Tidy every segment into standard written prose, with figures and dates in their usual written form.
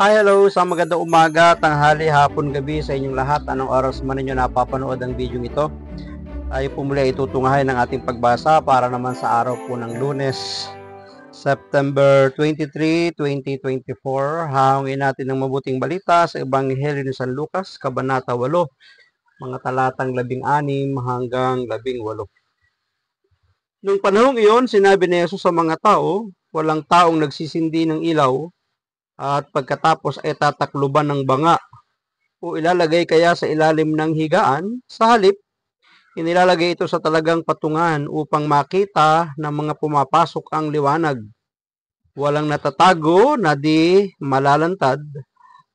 Hi, hello, sa magandang umaga, tanghali, hapon, gabi sa inyong lahat. Anong oras man ninyo napapanood ang video ito? Tayo po muli ay tutungahin ng ating pagbasa para naman sa araw po ng Lunes, September 23, 2024. Hangin natin ng mabuting balita sa Ebanghelyo ni San Lucas, Kabanata 8, mga talatang 16 hanggang 18. Nung panahong iyon, sinabi ni Jesus sa mga tao, walang taong nagsisindi ng ilaw at pagkatapos ay tatakluban ng banga o ilalagay kaya sa ilalim ng higaan. Sa halip, inilalagay ito sa talagang patungan upang makita ng mga pumapasok ang liwanag. Walang natatago na di malalantad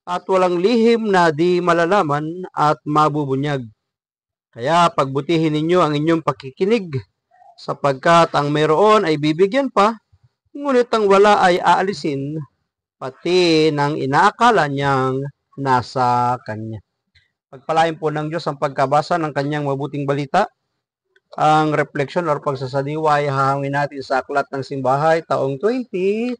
at walang lihim na di malalaman at mabubunyag. Kaya pagbutihin ninyo ang inyong pakikinig, sapagkat ang mayroon ay bibigyan pa, ngunit ang wala ay aalisin, pati ng inaakala niyang nasa kanya. Pagpalain po ng Diyos ang pagkabasa ng kanyang mabuting balita. Ang reflection or pagsasadiwa ay hahangin natin sa aklat ng simbahay taong 2024.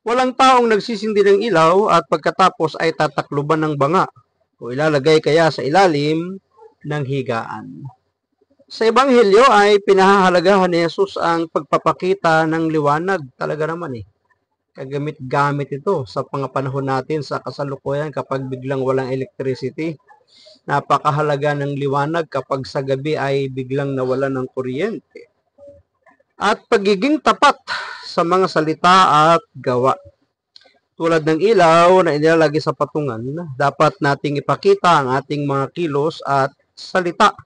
Walang taong nagsisindi ng ilaw at pagkatapos ay tatakluban ng banga o ilalagay kaya sa ilalim ng higaan. Sa Ebanghelyo ay pinahahalagahan ni Jesus ang pagpapakita ng liwanag. Talaga naman kagamit-gamit ito sa panahon natin sa kasalukuyan kapag biglang walang electricity. Napakahalaga ng liwanag kapag sa gabi ay biglang nawalan ng kuryente. At pagiging tapat sa mga salita at gawa. Tulad ng ilaw na inilalagay sa patungan, dapat nating ipakita ang ating mga kilos at salita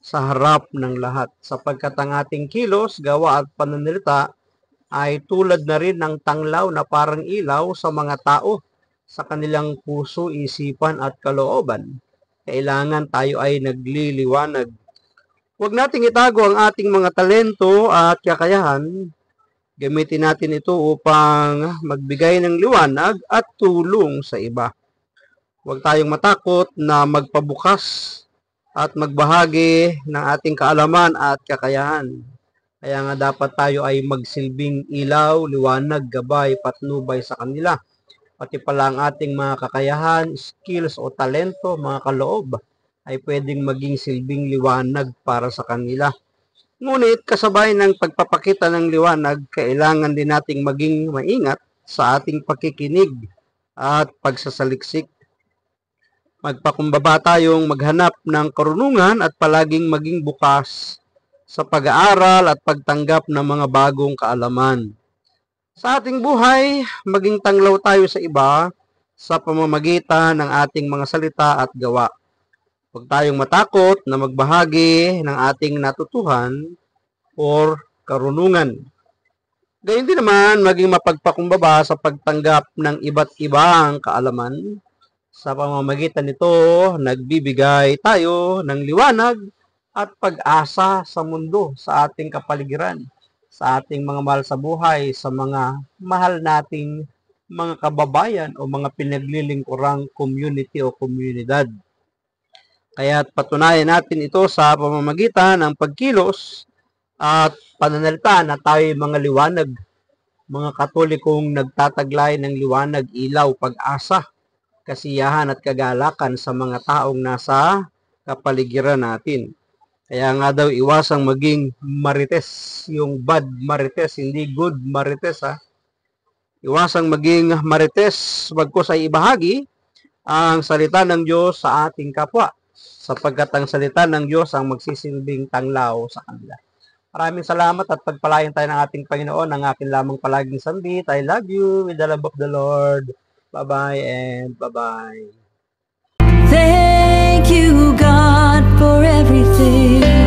sa harap ng lahat. Sapagkat ang ating kilos, gawa at pananalita ay tulad na rin ng tanglaw na parang ilaw sa mga tao sa kanilang puso, isipan at kalooban. Kailangan tayo ay nagliliwanag. Huwag nating itago ang ating mga talento at kakayahan. Gamitin natin ito upang magbigay ng liwanag at tulong sa iba. Huwag tayong matakot na magpabukas at magbahagi ng ating kaalaman at kakayahan. Kaya nga dapat tayo ay magsilbing ilaw, liwanag, gabay, patnubay sa kanila. Pati pala ang ating mga kakayahan, skills o talento, mga kaloob, ay pwedeng maging silbing liwanag para sa kanila. Ngunit kasabay ng pagpapakita ng liwanag, kailangan din nating maging maingat sa ating pakikinig at pagsasaliksik. Magpakumbaba tayong maghanap ng karunungan at palaging maging bukas sa pag-aaral at pagtanggap ng mga bagong kaalaman. Sa ating buhay, maging tanglaw tayo sa iba sa pamamagitan ng ating mga salita at gawa. Huwag tayong matakot na magbahagi ng ating natutuhan or karunungan. Gayun din naman, maging mapagpakumbaba sa pagtanggap ng iba't ibang kaalaman. Sa pamamagitan nito, nagbibigay tayo ng liwanag at pag-asa sa mundo, sa ating kapaligiran, sa ating mga mahal sa buhay, sa mga mahal nating mga kababayan o mga pinaglilingkurang community o komunidad. Kaya patunayan natin ito sa pamamagitan ng pagkilos at pananalita na tayo mga liwanag, mga Katolikong nagtataglay ng liwanag, ilaw, pag-asa, kasiyahan at kagalakan sa mga taong nasa kapaligiran natin. Kaya nga daw iwasang maging marites, yung bad marites, hindi good marites Iwasang maging marites, bagkus ay ibahagi ang salita ng Diyos sa ating kapwa, sapagkat ang salita ng Diyos ang magsisilbing tanglaw sa kanila. Maraming salamat at pagpalain tayo ng ating Panginoon, ang akin lamang palaging sambit. I love you with the love of the Lord. Bye-bye and bye-bye. Thank you, God, for everything.